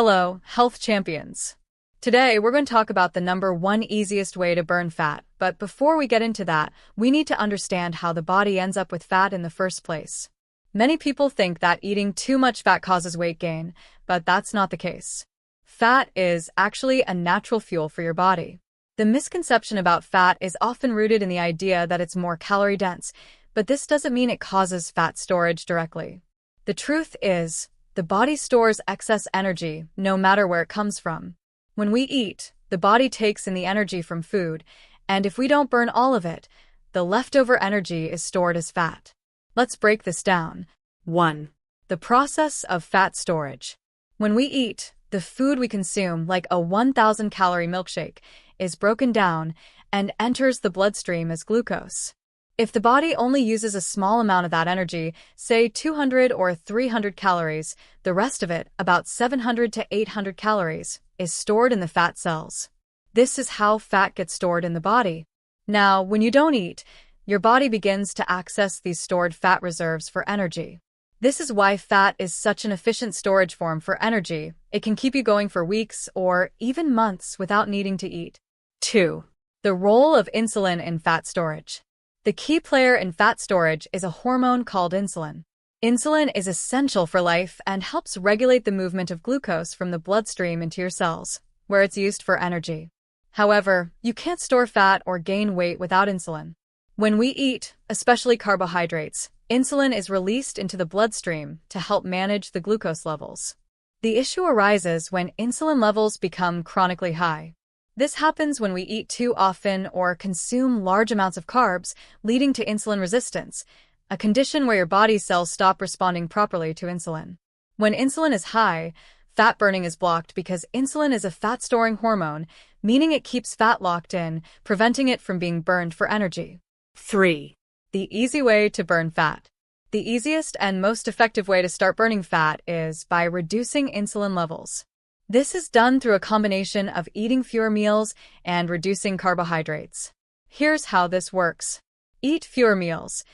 Hello, health champions. Today, we're going to talk about the number one easiest way to burn fat. But before we get into that, we need to understand how the body ends up with fat in the first place. Many people think that eating too much fat causes weight gain, but that's not the case. Fat is actually a natural fuel for your body. The misconception about fat is often rooted in the idea that it's more calorie dense, but this doesn't mean it causes fat storage directly. The truth is, the body stores excess energy, no matter where it comes from. When we eat, the body takes in the energy from food, and if we don't burn all of it, the leftover energy is stored as fat. Let's break this down. 1. The process of fat storage. When we eat, the food we consume, like a 1,000-calorie milkshake, is broken down and enters the bloodstream as glucose. If the body only uses a small amount of that energy, say 200 or 300 calories, the rest of it, about 700 to 800 calories, is stored in the fat cells. This is how fat gets stored in the body. Now, when you don't eat, your body begins to access these stored fat reserves for energy. This is why fat is such an efficient storage form for energy. It can keep you going for weeks or even months without needing to eat. 2. The role of insulin in fat storage. The key player in fat storage is a hormone called insulin. Insulin is essential for life and helps regulate the movement of glucose from the bloodstream into your cells, where it's used for energy. However, you can't store fat or gain weight without insulin. When we eat, especially carbohydrates, insulin is released into the bloodstream to help manage the glucose levels. The issue arises when insulin levels become chronically high. This happens when we eat too often or consume large amounts of carbs, leading to insulin resistance, a condition where your body's cells stop responding properly to insulin. When insulin is high, fat burning is blocked because insulin is a fat-storing hormone, meaning it keeps fat locked in, preventing it from being burned for energy. 3. The easy way to burn fat. The easiest and most effective way to start burning fat is by reducing insulin levels. This is done through a combination of eating fewer meals and reducing carbohydrates. Here's how this works. Eat fewer meals.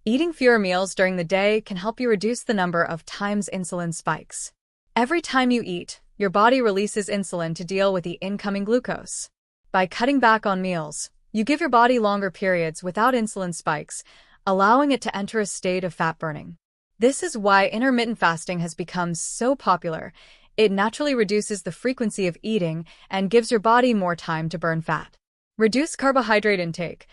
Eating fewer meals during the day can help you reduce the number of times insulin spikes. Every time you eat, your body releases insulin to deal with the incoming glucose. By cutting back on meals, you give your body longer periods without insulin spikes, allowing it to enter a state of fat burning. This is why intermittent fasting has become so popular. It naturally reduces the frequency of eating and gives your body more time to burn fat. Reduce carbohydrate intake.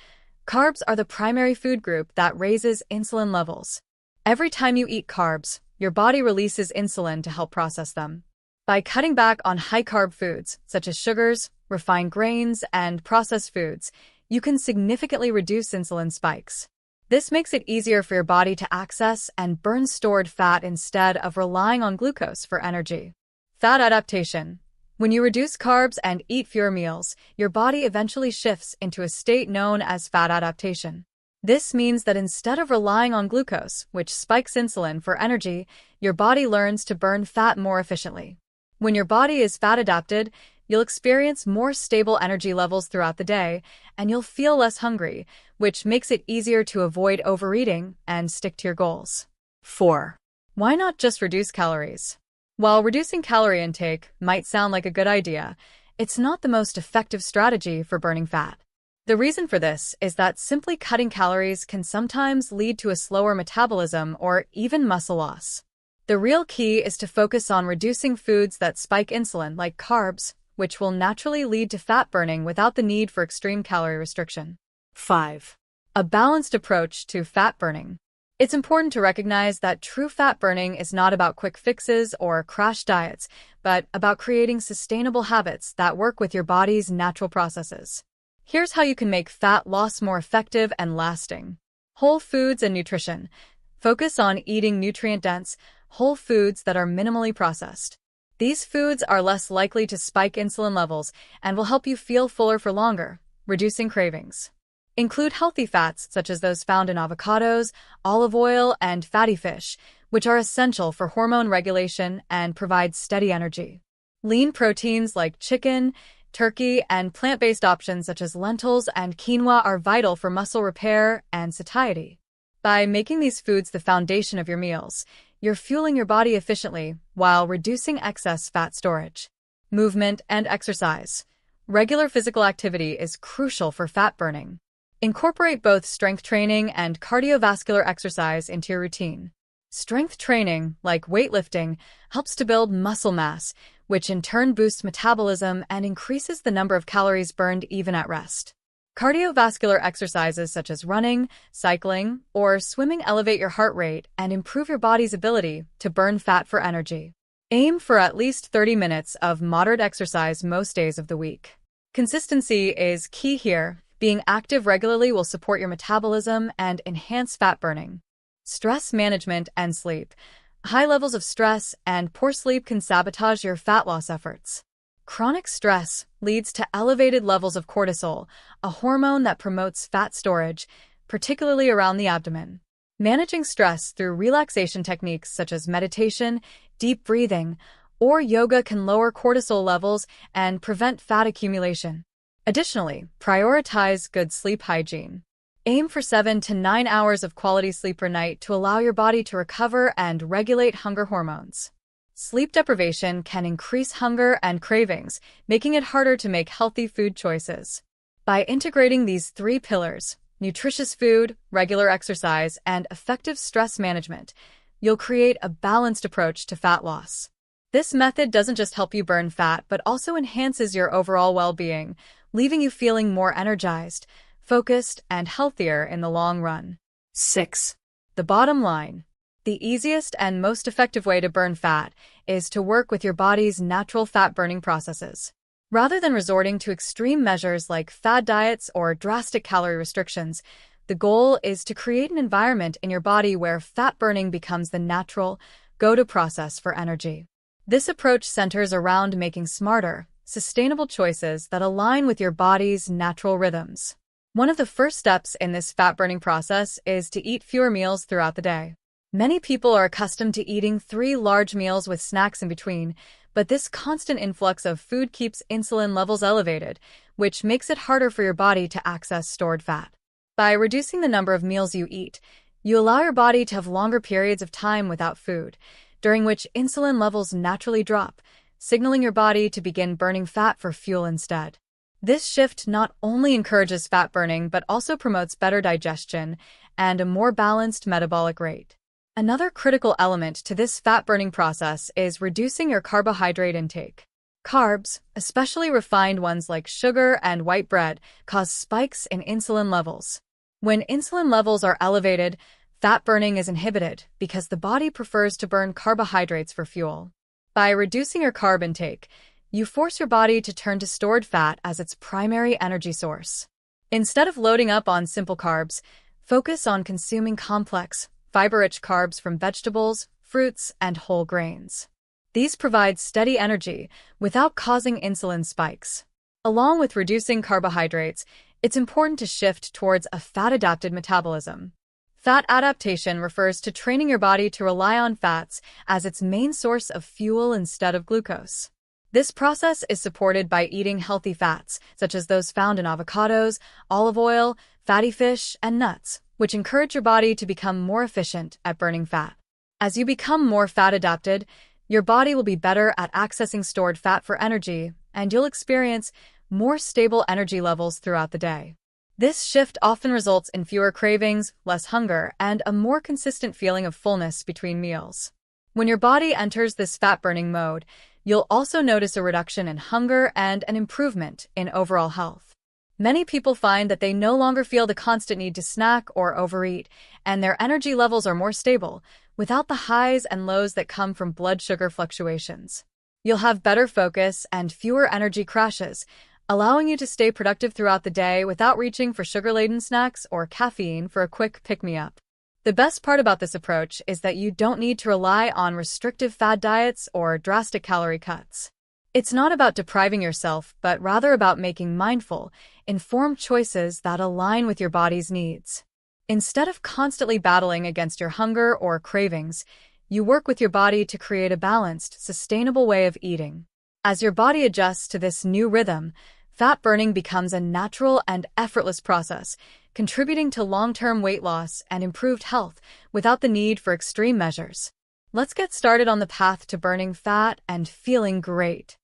Carbs are the primary food group that raises insulin levels. Every time you eat carbs, your body releases insulin to help process them. By cutting back on high-carb foods, such as sugars, refined grains, and processed foods, you can significantly reduce insulin spikes. This makes it easier for your body to access and burn stored fat instead of relying on glucose for energy. Fat adaptation. When you reduce carbs and eat fewer meals, your body eventually shifts into a state known as fat adaptation. This means that instead of relying on glucose, which spikes insulin for energy, your body learns to burn fat more efficiently. When your body is fat adapted, you'll experience more stable energy levels throughout the day, and you'll feel less hungry, which makes it easier to avoid overeating and stick to your goals. 4. Why not just reduce calories? While reducing calorie intake might sound like a good idea, it's not the most effective strategy for burning fat. The reason for this is that simply cutting calories can sometimes lead to a slower metabolism or even muscle loss. The real key is to focus on reducing foods that spike insulin, like carbs, which will naturally lead to fat burning without the need for extreme calorie restriction. 5. A balanced approach to fat burning. It's important to recognize that true fat burning is not about quick fixes or crash diets, but about creating sustainable habits that work with your body's natural processes. Here's how you can make fat loss more effective and lasting. Whole foods and nutrition. Focus on eating nutrient-dense, whole foods that are minimally processed. These foods are less likely to spike insulin levels and will help you feel fuller for longer, reducing cravings. Include healthy fats such as those found in avocados, olive oil, and fatty fish, which are essential for hormone regulation and provide steady energy. Lean proteins like chicken, turkey, and plant-based options such as lentils and quinoa are vital for muscle repair and satiety. By making these foods the foundation of your meals, you're fueling your body efficiently while reducing excess fat storage. Movement and exercise. Regular physical activity is crucial for fat burning. Incorporate both strength training and cardiovascular exercise into your routine. Strength training, like weightlifting, helps to build muscle mass, which in turn boosts metabolism and increases the number of calories burned even at rest. Cardiovascular exercises such as running, cycling, or swimming elevate your heart rate and improve your body's ability to burn fat for energy. Aim for at least 30 minutes of moderate exercise most days of the week. Consistency is key here. Being active regularly will support your metabolism and enhance fat burning. Stress management and sleep. High levels of stress and poor sleep can sabotage your fat loss efforts. Chronic stress leads to elevated levels of cortisol, a hormone that promotes fat storage, particularly around the abdomen. Managing stress through relaxation techniques such as meditation, deep breathing, or yoga can lower cortisol levels and prevent fat accumulation. Additionally, prioritize good sleep hygiene. Aim for 7 to 9 hours of quality sleep per night to allow your body to recover and regulate hunger hormones. Sleep deprivation can increase hunger and cravings, making it harder to make healthy food choices. By integrating these three pillars, nutritious food, regular exercise, and effective stress management, you'll create a balanced approach to fat loss. This method doesn't just help you burn fat, but also enhances your overall well-being, leaving you feeling more energized, focused, and healthier in the long run. 6. The bottom line. The easiest and most effective way to burn fat is to work with your body's natural fat-burning processes. Rather than resorting to extreme measures like fad diets or drastic calorie restrictions, the goal is to create an environment in your body where fat burning becomes the natural, go-to process for energy. This approach centers around making smarter, sustainable choices that align with your body's natural rhythms. One of the first steps in this fat-burning process is to eat fewer meals throughout the day. Many people are accustomed to eating 3 large meals with snacks in between, but this constant influx of food keeps insulin levels elevated, which makes it harder for your body to access stored fat. By reducing the number of meals you eat, you allow your body to have longer periods of time without food, during which insulin levels naturally drop, signaling your body to begin burning fat for fuel instead. This shift not only encourages fat burning but also promotes better digestion and a more balanced metabolic rate. Another critical element to this fat-burning process is reducing your carbohydrate intake. Carbs, especially refined ones like sugar and white bread, cause spikes in insulin levels. When insulin levels are elevated, fat burning is inhibited because the body prefers to burn carbohydrates for fuel. By reducing your carb intake, you force your body to turn to stored fat as its primary energy source. Instead of loading up on simple carbs, focus on consuming complex, fiber-rich carbs from vegetables, fruits, and whole grains. These provide steady energy without causing insulin spikes. Along with reducing carbohydrates, it's important to shift towards a fat-adapted metabolism. Fat adaptation refers to training your body to rely on fats as its main source of fuel instead of glucose. This process is supported by eating healthy fats, such as those found in avocados, olive oil, fatty fish, and nuts, which encourage your body to become more efficient at burning fat. As you become more fat-adapted, your body will be better at accessing stored fat for energy, and you'll experience more stable energy levels throughout the day. This shift often results in fewer cravings, less hunger, and a more consistent feeling of fullness between meals. When your body enters this fat-burning mode, you'll also notice a reduction in hunger and an improvement in overall health. Many people find that they no longer feel the constant need to snack or overeat, and their energy levels are more stable, without the highs and lows that come from blood sugar fluctuations. You'll have better focus and fewer energy crashes, allowing you to stay productive throughout the day without reaching for sugar-laden snacks or caffeine for a quick pick-me-up. The best part about this approach is that you don't need to rely on restrictive fad diets or drastic calorie cuts. It's not about depriving yourself, but rather about making mindful, informed choices that align with your body's needs. Instead of constantly battling against your hunger or cravings, you work with your body to create a balanced, sustainable way of eating. As your body adjusts to this new rhythm, fat burning becomes a natural and effortless process, contributing to long-term weight loss and improved health without the need for extreme measures. Let's get started on the path to burning fat and feeling great.